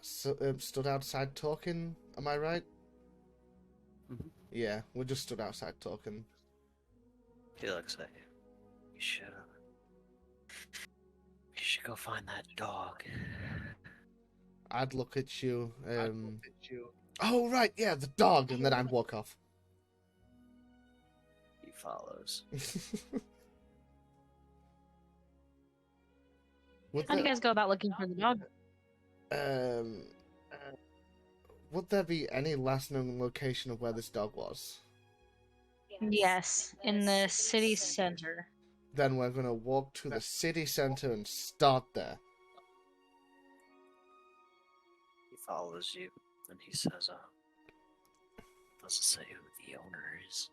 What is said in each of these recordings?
stood outside talking. Am I right? Mhm. Yeah, we just stood outside talking. He looks at you. You should go find that dog. I'd look at you. Oh right, yeah, the dog, and then I'd walk off. He follows. How do you guys go about looking for the dog? Um, would there be any last known location of where this dog was? Yes, in the city center. Then we're gonna walk to the city center and start there. He follows you, and he says, doesn't say who the owner is.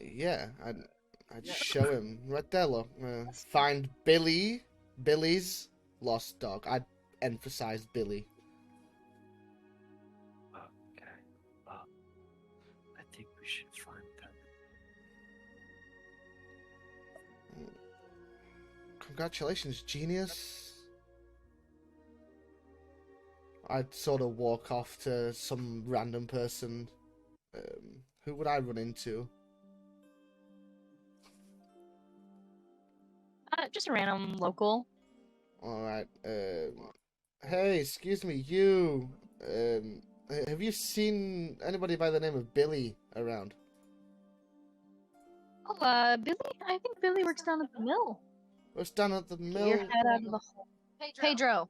Yeah, I'd show him right there. Look, find Billy's lost dog. I'd emphasize Billy. Okay. I think we should find that. Congratulations, genius. I'd sort of walk off to some random person. Who would I run into? Just a random local. Alright, hey, excuse me, you, have you seen anybody by the name of Billy around? Oh, Billy? I think Billy works down at the mill. What's down at the mill? Your head out of the hole. Pedro.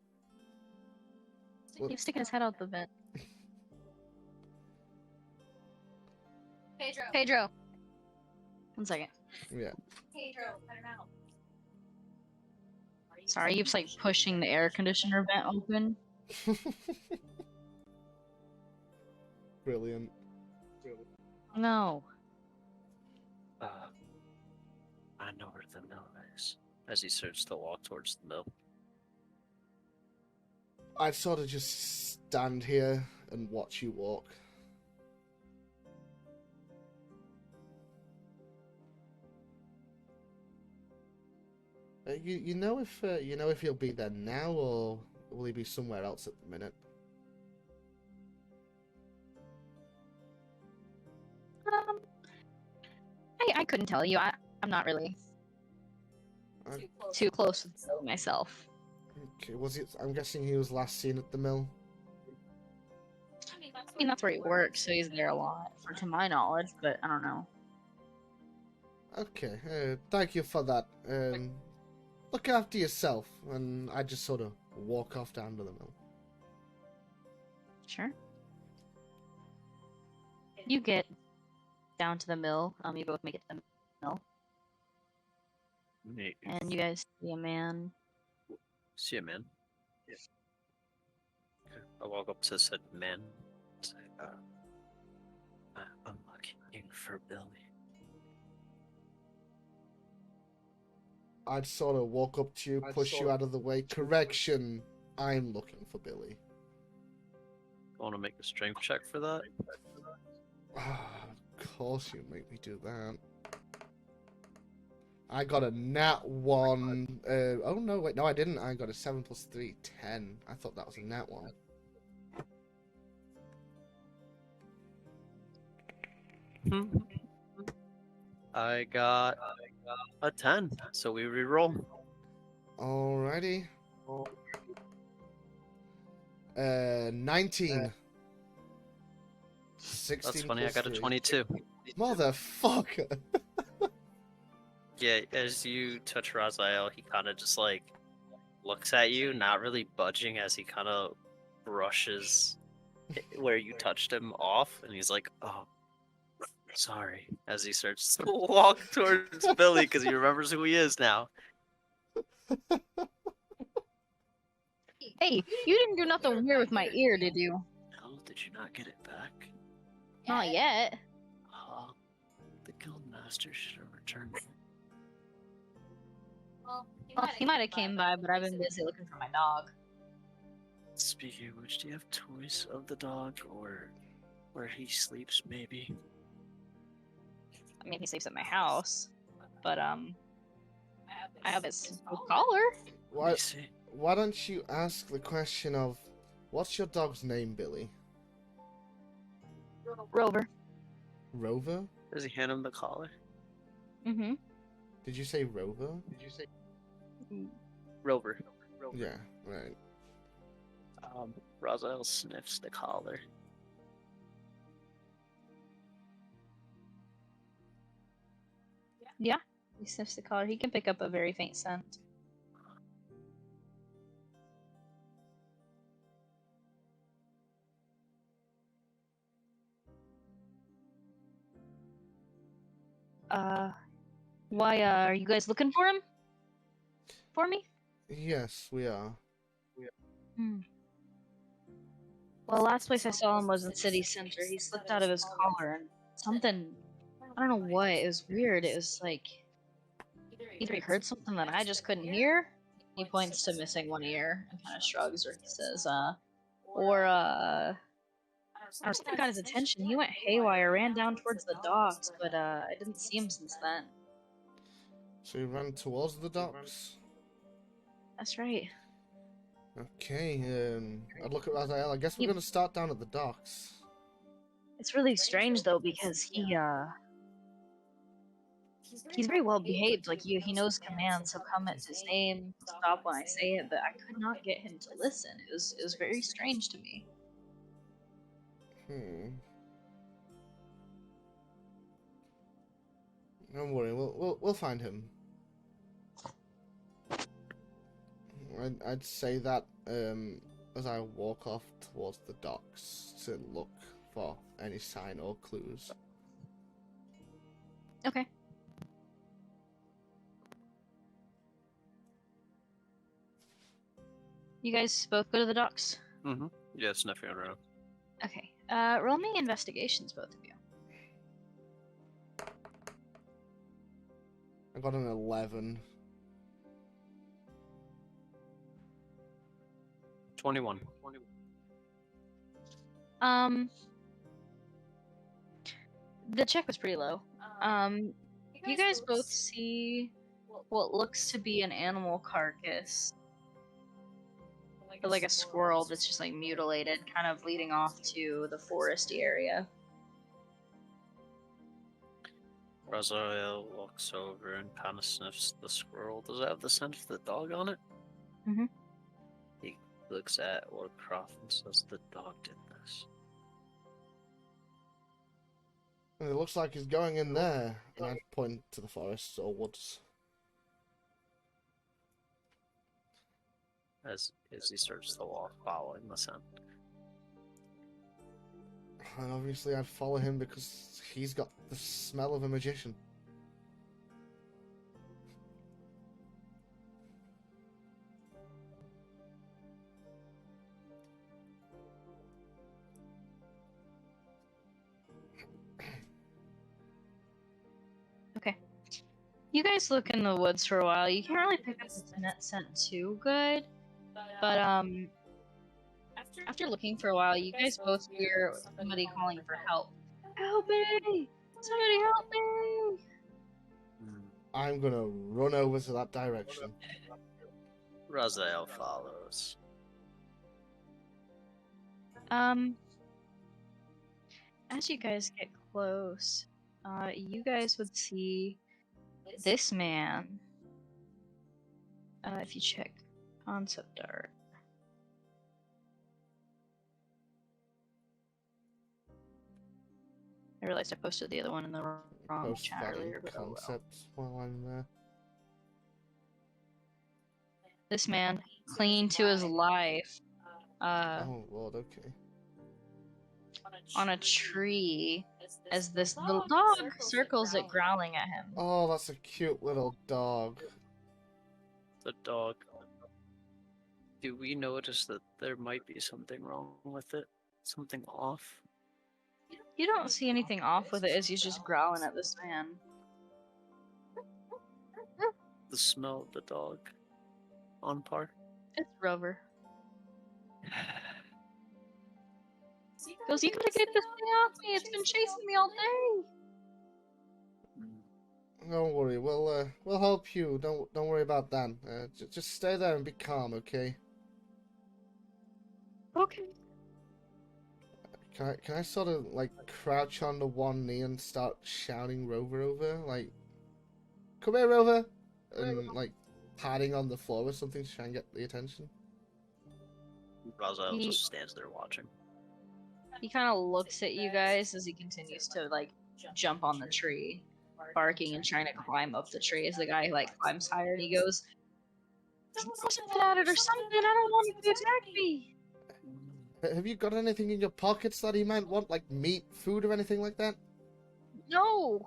What? He's sticking his head out the vent. Pedro. 1 second. Yeah. Pedro, let him out. Sorry, you're just like pushing the air conditioner vent open. Brilliant. No. I know where the mill is. As he starts to walk towards the mill. I'd sort of just stand here and watch you walk. You know if he'll be there now, or will he be somewhere else at the minute? I couldn't tell you. I'm not really too close with Billy myself. Okay, I'm guessing he was last seen at the mill. I mean, that's where he works, so he's there a lot, to my knowledge, but I don't know. Okay, thank you for that. Look after yourself, and I just sort of walk off down to the mill. Sure. You get down to the mill. You both make it to the mill. Nate. And you guys see a man. See a man? Yeah. Okay. I walk up to said man. Say, I'm looking for Billy. I'd sort of walk up to you, push you out of the way. Correction, I'm looking for Billy. Want to make a strength check for that? Of course you make me do that. I got a nat 1. Oh no, wait, no I didn't. I got a 7 + 3, 10. I thought that was a nat 1. I got a 10, so we re-roll. Alrighty. 19. 16 That's funny, I plus got a 3. 22. Motherfucker. Yeah, as you touch Raziel, he kind of just like looks at you, not really budging as he kind of brushes where you touched him off, and he's like, oh, sorry, as he starts to walk towards Billy because he remembers who he is now. Hey, you didn't do nothing weird with my ear, did you? No, did you not get it back? Not yet. The guildmaster should have returned it. Well, he might have came by, but I've been busy looking for my dog. Speaking of which, do you have toys of the dog, or where he sleeps, maybe? I mean, he sleeps at my house, but I have his collar. Let me see. why don't you ask the question of, what's your dog's name, Billy? Rover. Rover? Does he hand him the collar? Mm-hmm. Did you say Rover? Rover. Yeah, right. Raziel sniffs the collar. Yeah. He sniffs the collar. He can pick up a very faint scent. Why, are you guys looking for him? For me? Yes, we are. Hmm. Well, last place I saw him was in city center. He slipped out of his collar and something, I don't know what, it was weird. It was like, either he heard something that I just couldn't hear. He points to missing one ear and kind of shrugs, or he says, I was something got his attention. He went haywire, ran down towards the docks, but I didn't see him since then. So you ran towards the docks? That's right. Okay, I'd look at Raziel. I guess we're You- gonna start down at the docks. It's really strange though because he's very well behaved. Like he knows commands. He'll come at his name, stop when I say it, but I could not get him to listen. It was very strange to me. Don't worry, we'll find him. I'd say that as I walk off towards the docks to look for any sign or clues. Okay. You guys both go to the docks? Mm-hmm. Yeah, sniffing around. Okay. Roll me investigations, both of you. I got an 11. 21. The check was pretty low. You guys both see what looks to be an animal carcass. Or like a squirrel that's just like mutilated, kind of leading off to the foresty area. Raziel walks over and kind of sniffs the squirrel. Does it have the scent of the dog on it? Mhm. He looks at Wulcrath and says, "The dog did this." And it looks like he's going in there. And I'd point to the forest or woods. As he starts to walk, following the scent. And obviously I'd follow him because he's got the smell of a magician. Okay. You guys look in the woods for a while. You can't really pick up the net scent too good, but after looking for a while, you guys both hear somebody calling for help. Help me! Somebody help me! I'm gonna run over to that direction. Raziel follows. As you guys get close, you guys would see this man. If you check concept art. I realized I posted the other one in the wrong Post chat that in earlier, but oh well. concept while I'm there. This man, clinging to his life, Oh lord, okay. on a tree, as this little dog circles it, growling at him. Oh, that's a cute little dog. The dog. Do we notice that there might be something wrong with it? Something off? You don't see anything off with it as he's just growling at this man. The smell of the dog on par? It's Rover. Goes, you gotta get this thing off me, it's been chasing me all day! Don't worry. We'll help you. Don't worry about that. Just stay there and be calm, okay? Okay. Can I sort of like crouch on the one knee and start shouting Rover over? Like, come here, Rover! And like padding on the floor or something to try and get the attention. Raziel He- just stands there watching. He kind of looks at you guys as he continues to like jump on the tree, barking and trying to climb up the tree. As the guy like climbs higher, and he goes, "Throw something at it or something. I don't want it to attack me." Have you got anything in your pockets that he might want, like meat, food, or anything like that? No.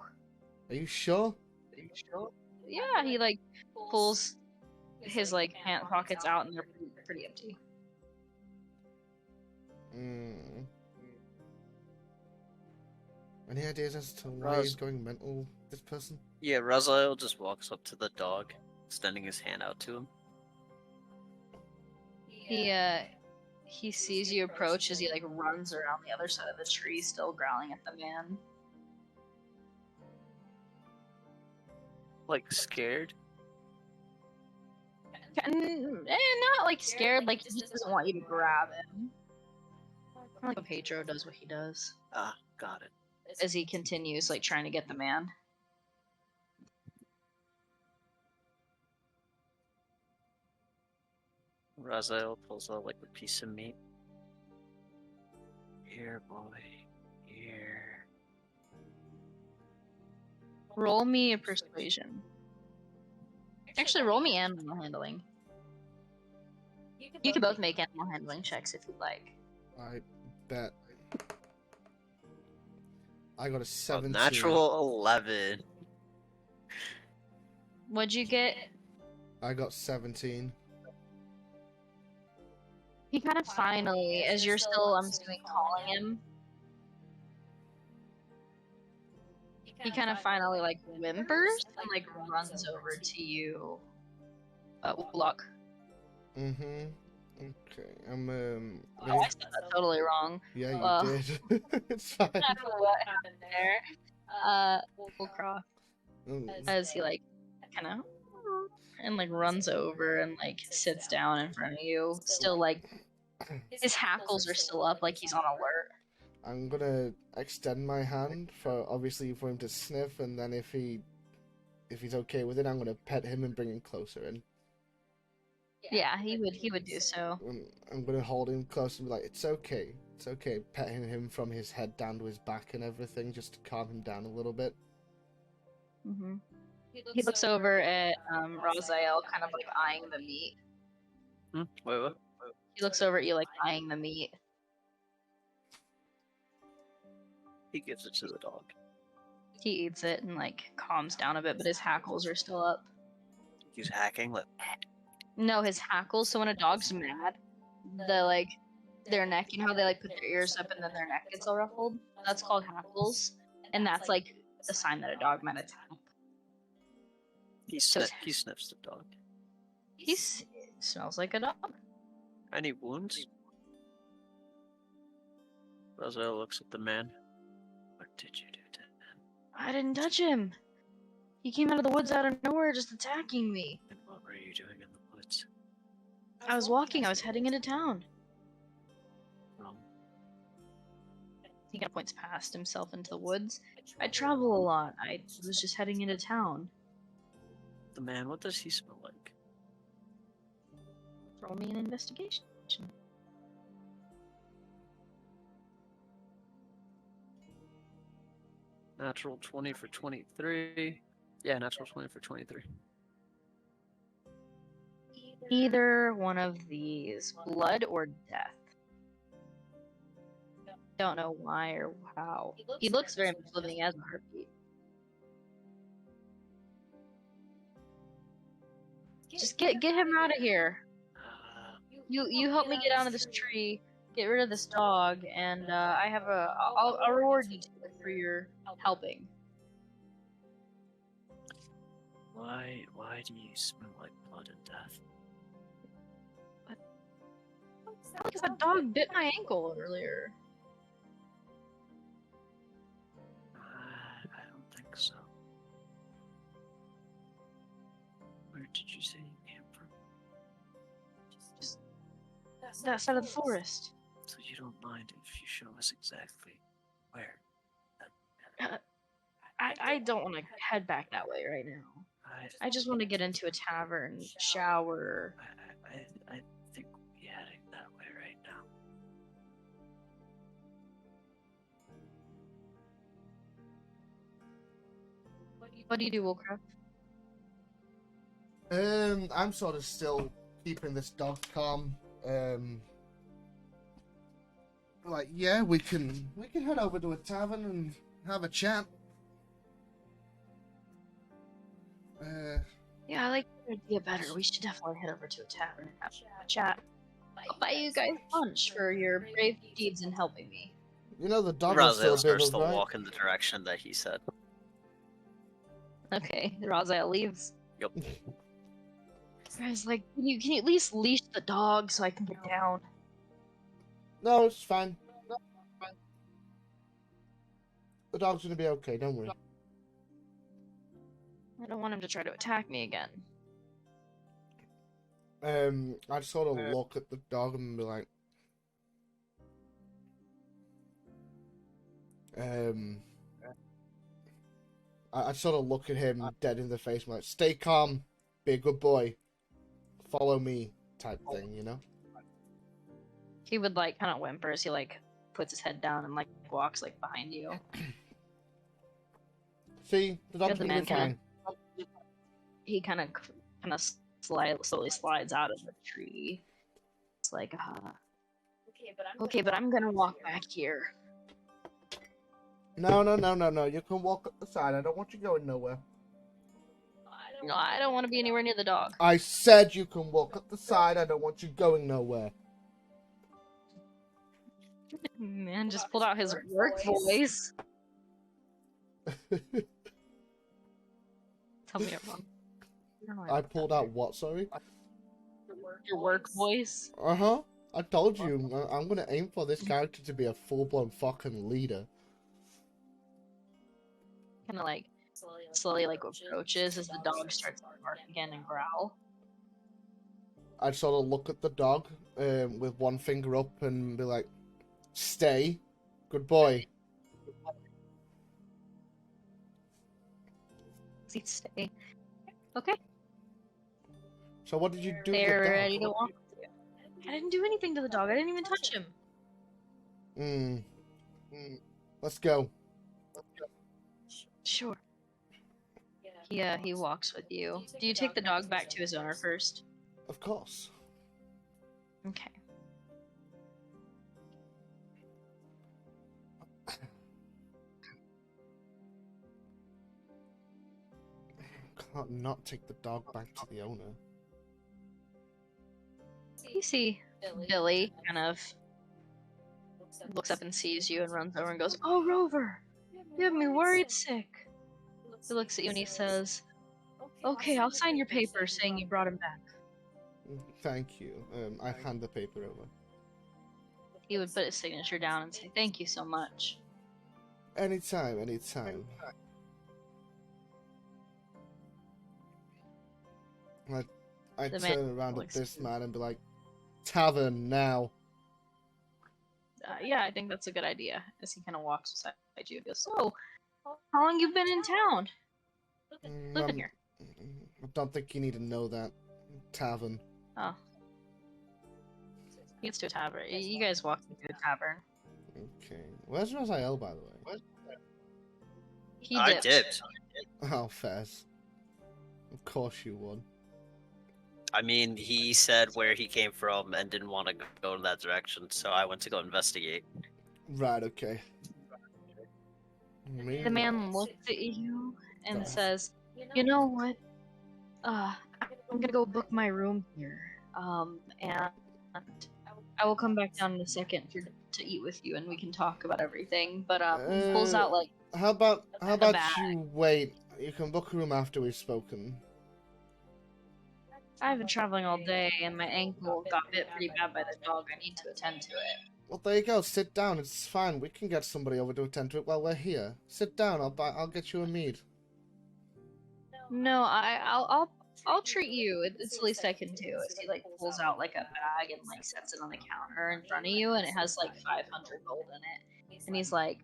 Are you sure? Yeah, he like pulls his like pant pockets out, and they're pretty empty. Hmm. Any ideas as to why he's going mental, this person? Yeah, Raziel just walks up to the dog, extending his hand out to him. He sees you approach as he like runs around the other side of the tree, still growling at the man. Like, scared? Not like scared, like he doesn't want you to grab him. Like a Pedro does what he does. Ah, got it. As he continues like trying to get the man. Raziel pulls out like a piece of meat. Here, boy. Here. Roll me a persuasion. Actually, roll me animal handling. You can both make animal handling checks if you'd like. I bet. I got a 17. Natural 11. What'd you get? I got 17. He kind of finally, as you're still, I'm assuming, calling him, he kind of finally like whimpers and like runs over to you. Look. Mm-hmm. Okay. I'm Oh, I said that totally wrong. Yeah, you did. It's fine. I don't know what happened there. Wulcrath, Mm, as he like kind of and like runs over and like sits down in front of you, still like his hackles are still up, like he's on alert. I'm gonna extend my hand for obviously for him to sniff, and then if he's okay with it, I'm gonna pet him and bring him closer in. Yeah, he would do so. I'm gonna hold him close and be like, it's okay, petting him from his head down to his back and everything, just to calm him down a little bit. Mm-hmm. He looks over at Raziel, kind of like eyeing the meat. Wait, what? He looks over at you, like eyeing the meat. He gives it to the dog. He eats it and like calms down a bit, but his hackles are still up. He's hacking, like, No, his hackles. So when a dog's mad, their neck, you know how they like put their ears up and then their neck gets all ruffled? That's called hackles, and that's like a sign that a dog might attack. he sniffs the dog. He smells like a dog. Any wounds? Raziel looks at the man. What did you do to him? I didn't touch him. He came out of the woods out of nowhere, just attacking me. And what were you doing in the woods? I was walking. I was heading into town. He kind of points past himself into the woods. I travel a lot. I was just heading into town. The man, what does he smell like? Roll me an investigation. Natural 20 for 23. Yeah, natural 20 for 23. Either one of these, blood or death. Don't know why or how. He looks very much living. He has a heartbeat. Just get him out of here. You help me get out of this tree, get rid of this dog, and I'll reward you for your helping. Why do you smell like blood and death? Because that dog bit my ankle earlier. I don't think so. Where did you say you came from? Just that side of the forest. So you don't mind if you show us exactly where? I don't want to head back that way right now. I just want to get into a tavern, shower. I think we'll be heading that way right now. What do you do, Wulcraft? I'm sort of still keeping this dog calm. Like, yeah, we can head over to a tavern and have a chat. Yeah, I like your idea better. We should definitely head over to a tavern and have a chat. I'll buy you guys lunch for your brave deeds in helping me. You know, the dog will still Raziel be starts the to right. walk in the direction that he said. Okay, Raziel leaves. Yep. Guys, like, can you at least leash the dog so I can get down? No, it's fine. The dog's gonna be okay, don't worry. I don't want him to try to attack me again. I'd sort of look at the dog and be like, I'd sort of look at him dead in the face and be like, stay calm, be a good boy, follow me, type thing, you know? He would, like, kind of whimper as he, like, puts his head down and, like, walks, like, behind you. See, the dog's the gonna man be fine. He kind of slowly slides out of the tree. It's like, okay, but I'm gonna walk back here. No, you can walk up the side, I don't want you going nowhere. No, I don't want to be anywhere near the dog. I said you can walk up the side, I don't want you going nowhere. Man just pulled out his work voice. Tell me I'm wrong. I pulled out what, sorry? Your work voice. Uh-huh. I told you, I'm gonna aim for this character to be a full-blown fucking leader. Kind of like slowly like approaches as the dog starts to bark again and growl. I'd sort of look at the dog with one finger up and be like, stay, good boy. He'd stay. Okay. So what did you do They're with the ready to dog? walk. I didn't do anything to the dog. I didn't even touch him. Let's go. Sure. He walks with you. Do you take the dog back to his owner first? Of course. Okay. Can't not take the dog back to the owner. You see Billy kind of looks up and sees you and runs over and goes, "Oh, Rover! You have me worried sick." He looks at you and he says, "Okay, I'll sign your paper saying you brought him back." Thank you. I hand the paper over. He would put his signature down and say, "Thank you so much." Anytime, anytime. I'd The man turn around at looks this at you. man and be like, tavern now. Yeah, I think that's a good idea. As he kind of walks beside you and goes, "So, how long you been in town? Living here?" I don't think you need to know that. Tavern. Oh. He gets to a tavern. You guys walk into a tavern. Okay. Where's Raziel, by the way? He I dipped. dipped. Oh, Fez. Of course you would. I mean, he said where he came from and didn't want to go in that direction, so I went to go investigate. Right, okay. The man looks at you and says, "You know what? I'm gonna go book my room here. And I will come back down in a second to eat with you, and we can talk about everything." But he pulls out like How about bag. you wait? You can book a room after we've spoken. I've been traveling all day, and my ankle got bit pretty bad by the dog. I need to attend to it. Well, there you go. Sit down. It's fine. We can get somebody over to attend to it while we're here. Sit down. I'll get you a mead. No, I'll I'll treat you. It's the least I can do. As he like pulls out like a bag and like sets it on the counter in front of you, and it has like 500 gold in it. And he's like,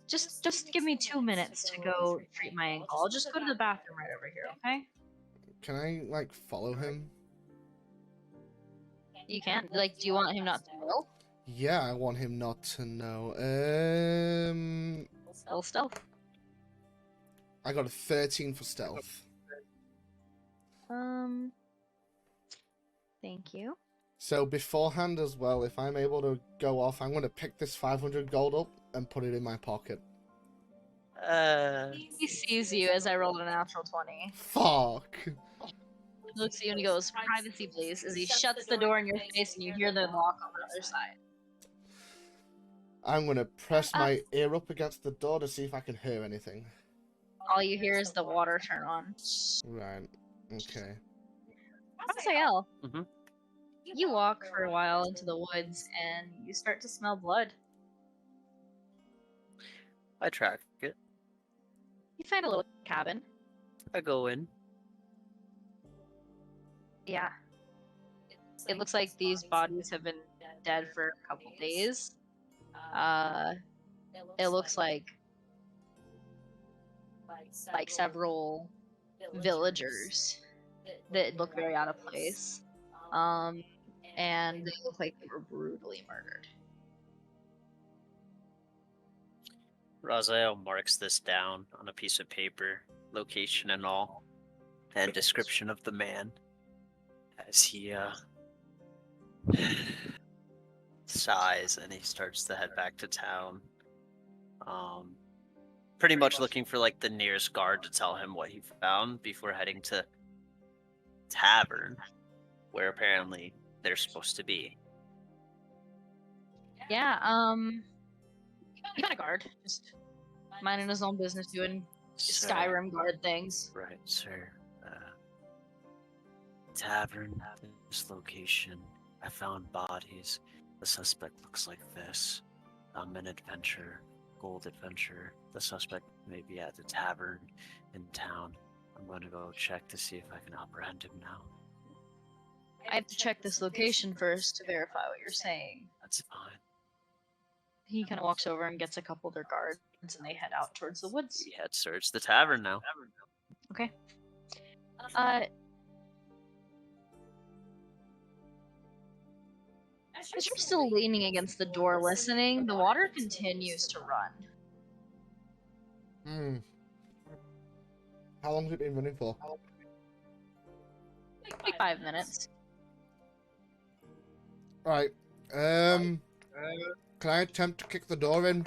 just give me 2 minutes to go treat my ankle. I'll just go to the bathroom right over here, okay? Can I like follow him? You can. Like, do you want him not to know? Yeah, I want him not to know. Still stealth. I got a 13 for stealth. Thank you. So beforehand as well, if I'm able to go off, I'm going to pick this 500 gold up and put it in my pocket. He sees you as I rolled a natural 20. Fuck. He looks at you and he goes, "Privacy, please," as he shuts the door in your face and you hear the lock on the other side. I'm going to press my ear up against the door to see if I can hear anything. All you hear is the water turn on. Right. Okay. Raziel, Mhm. you walk for a while into the woods and you start to smell blood. I track it. You find a little cabin. I go in. Yeah. It looks like these bodies have been dead for a couple days. It looks like several villagers that look very out of place. And they look like they were brutally murdered. Raziel marks this down on a piece of paper, location and all, and description of the man as he sighs and he starts to head back to town. Pretty much looking for like the nearest guard to tell him what he found before heading to tavern, where apparently they're supposed to be. Yeah, you got a guard, just minding his own business, doing Skyrim guard things. Right, sir. Tavern, this location. I found bodies. The suspect looks like this. I'm an adventurer, gold adventurer. The suspect may be at the tavern in town. I'm going to go check to see if I can apprehend him now. I have to check this location first to verify what you're saying. That's fine. He kind of walks over and gets a couple of their guards, and they head out towards the woods. We head search the tavern now. Okay. As you're still leaning against the door listening, the water continues to run. How long has it been running for? Like 5 minutes. Right. Can I attempt to kick the door in?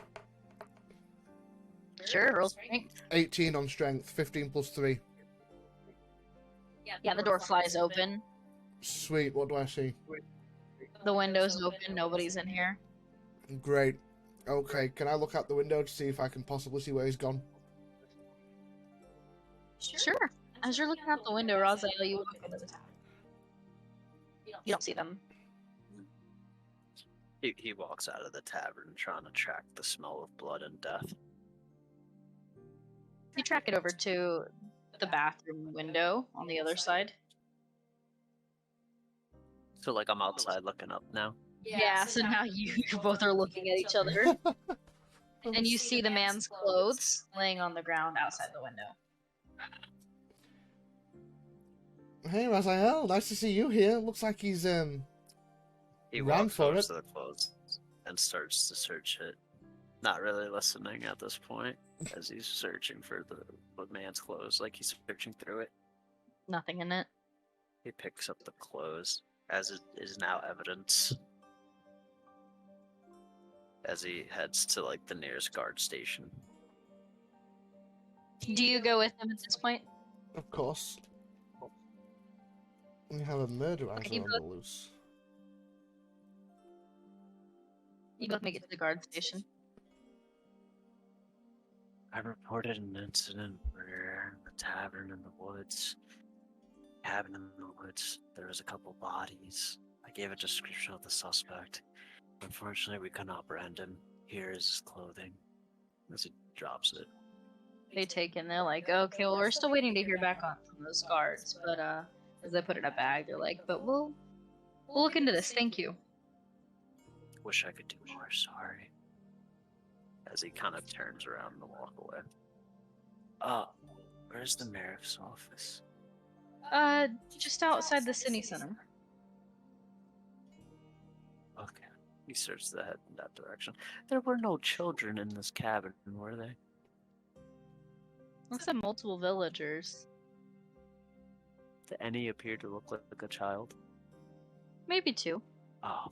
Sure, roll strength. 18 on strength, 15 plus 3. Yeah, the door flies open. Sweet, what do I see? The window's open, nobody's in here. Great. Okay, can I look out the window to see if I can possibly see where he's gone? Sure. As you're looking out the window, Raziel, you look into the tavern. You don't see them. He walks out of the tavern trying to track the smell of blood and death. You track it over to the bathroom window on the other side. So like I'm outside looking up now. Yeah, so now you both are looking at each other. And you see the man's clothes laying on the ground outside the window. Hey, Raziel, nice to see you here. Looks like he's, He ran walks for over it. to the clothes and starts to search it. Not really listening at this point, as he's searching for the man's clothes, like he's searching through it. Nothing in it. He picks up the clothes, as it is now evidence, as he heads to like the nearest guard station. Do you go with him at this point? Of course. We have a murderer on Okay, the loose. You both make it to the guard station. I reported an incident where the tavern in the woods, cabin in the woods, there was a couple bodies. I gave a description of the suspect. Unfortunately, we couldn't apprehend him. Here is his clothing. As he drops it they take and they're like, okay, well, we're still waiting to hear back on from those guards, but as they put it in a bag, they're like, but we'll look into this. Thank you. Wish I could do more. Sorry. As he kind of turns around to walk away. Where's the mayor's office? Just outside the city center. Okay. He starts to head in that direction. There were no children in this cabin, were they? Looks like multiple villagers. Did any appear to look like a child? Maybe 2. Oh,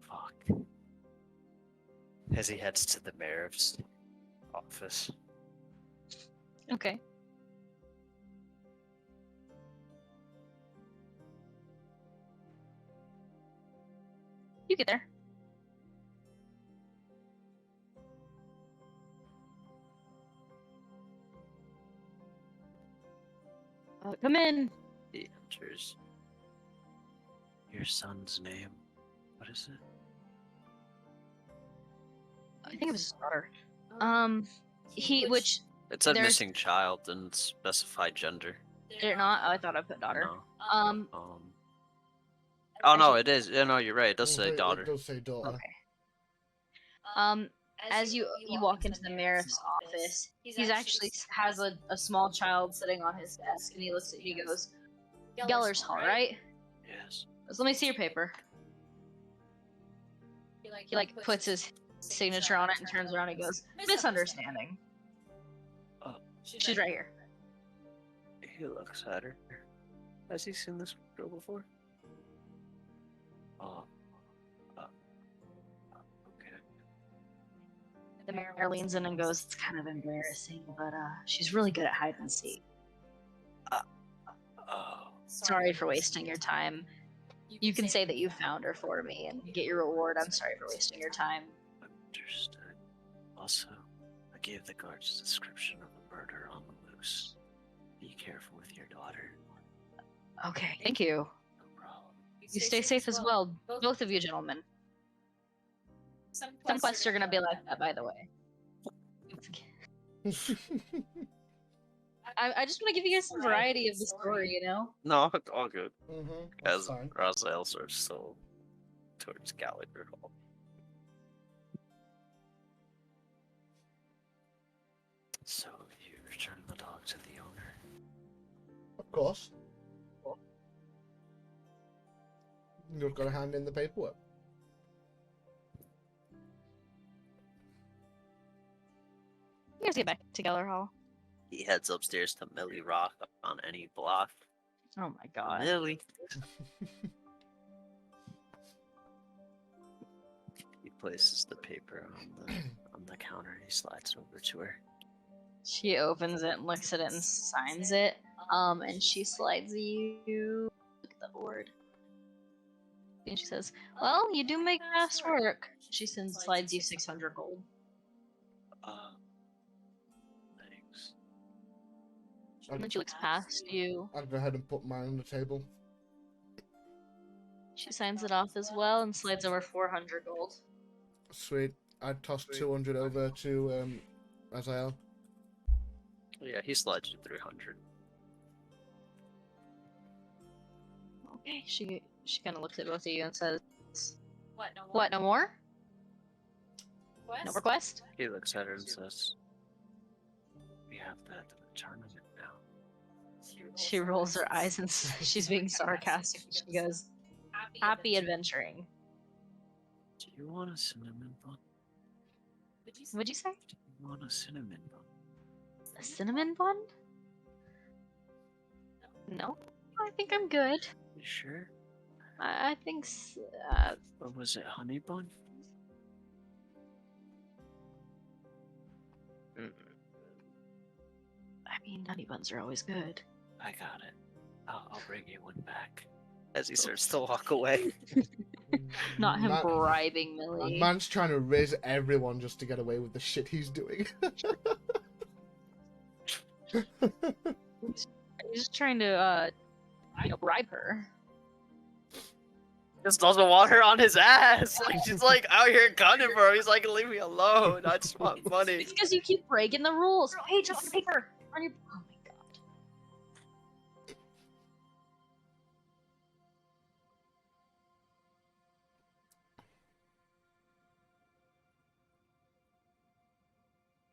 fuck. As he heads to the mayor's office. Okay. You get there. Come in. He enters. Your son's name. What is it? I think it was his daughter. Which It said there's- missing child and specified gender. did it not? Oh, I thought I put daughter. No. Um, Oh no, it is. Yeah, no, you're right. It does say It daughter. does say daughter. okay. As you walk into the mayor's office, he's actually has a small child sitting on his desk, and he looks at you. He goes, "Geller's Hall, right?" Yes. Goes, "Let me see your paper." He like puts his signature on it and turns around and goes, "Misunderstanding. She's right here." He looks at her. Has he seen this girl before? Okay. The mayor leans in and goes, "It's kind of embarrassing, but she's really good at hide and seek. Oh. Sorry for wasting your time. You can say that you found her for me and get your reward. I'm sorry for wasting your time." Understood. Also, I gave the guards a description of a murder on the loose. Be careful with your daughter. Okay, thank you. No problem. You stay safe as well, both of you gentlemen. Some quests are gonna be like that, by the way. I just want to give you guys some variety of the story, you know? No, all good. That's As fine. Raziel starts still towards Gallagher Hall. So you return the dog to the owner. Of course. You've got to hand in the paperwork. You guys get back to Geller Hall. He heads upstairs to Millie Rock on any block. Oh my god. Millie. He places the paper on the counter. He slides over to her. She opens it and looks at it and signs it. And she slides you. Look at the board. And she says, "Well, you do make fast work." She slides you 600 gold. Thanks. And then she looks past you. I'll go ahead and put mine on the table. She signs it off as well and slides over 400 gold. Sweet. I'd toss 200 over to Raziel. Yeah, he slides you 300. Okay, she kind of looks at both of you and says, "What? No more? No request?" He looks at her and says, "We have that tournament now." She rolls her eyes and she's being sarcastic. She goes, "Happy adventuring." Do you want a cinnamon bun? What'd you say? Do you want a cinnamon bun? A cinnamon bun? No, I think I'm good. You sure? I think Or was it honey bun? I mean, honey buns are always good. I got it. I'll bring you one back. As he starts to walk away. Not him Man- bribing A Millie. man's trying to raise everyone just to get away with the shit he's doing. He's just trying to, bribe her. Just doesn't want her on his ass. Like she's like out here gunning for him. He's like, leave me alone. I just want money. It's because you keep breaking the rules. Hey, just the paper. on your. Oh my god.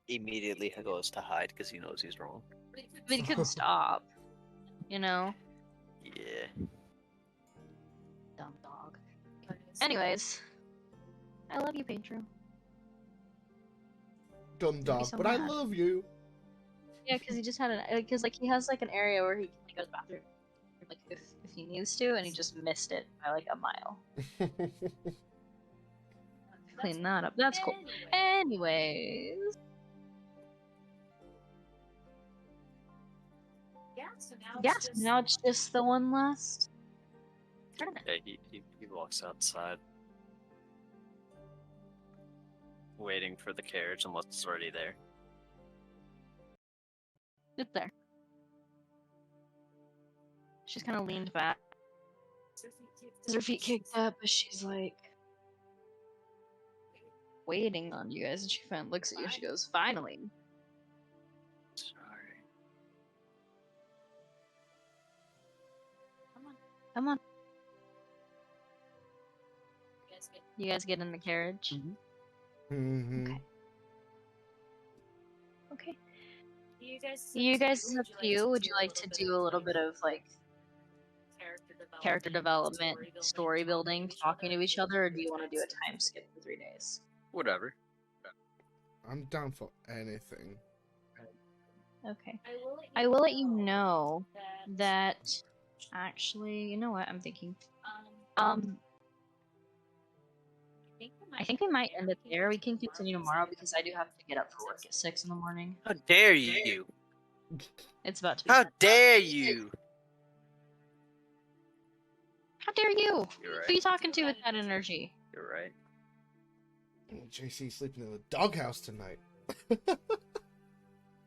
Immediately he goes to hide because he knows he's wrong. I mean, he couldn't stop. You know? Yeah. Dumb dog. Anyways, I love you, Pedro. Dumb dog, so but I mad. love you. Yeah, because he just had because like he has like an area where he can go to the bathroom, like if he needs to, and he just missed it by like a mile. Clean that up. That's cool. Anyways. Yeah, so now it's just the one last tournament. Yeah, he walks outside. Waiting for the carriage unless it's already there. It's there. She's kind of leaned back. Her feet kicked up, but she's like waiting on you guys, and she finally looks at you and she goes, "Finally." Sorry. Come on. You guys get in the carriage? Mm-hmm. Okay. Okay. You guys, it's up to you. Would you like to do a little bit of like character development, story building, talking to each other, or do you want to do a time skip for 3 days? Whatever. I'm down for anything. Okay. I will let you know that actually, you know what? I'm thinking. I think we might end it there. We can continue tomorrow because I do have to get up for work at 6 in the morning. How dare you? It's about to be. How dare you? How dare you? You're Who are right. you talking to with that energy? You're right. JC sleeping in the doghouse tonight.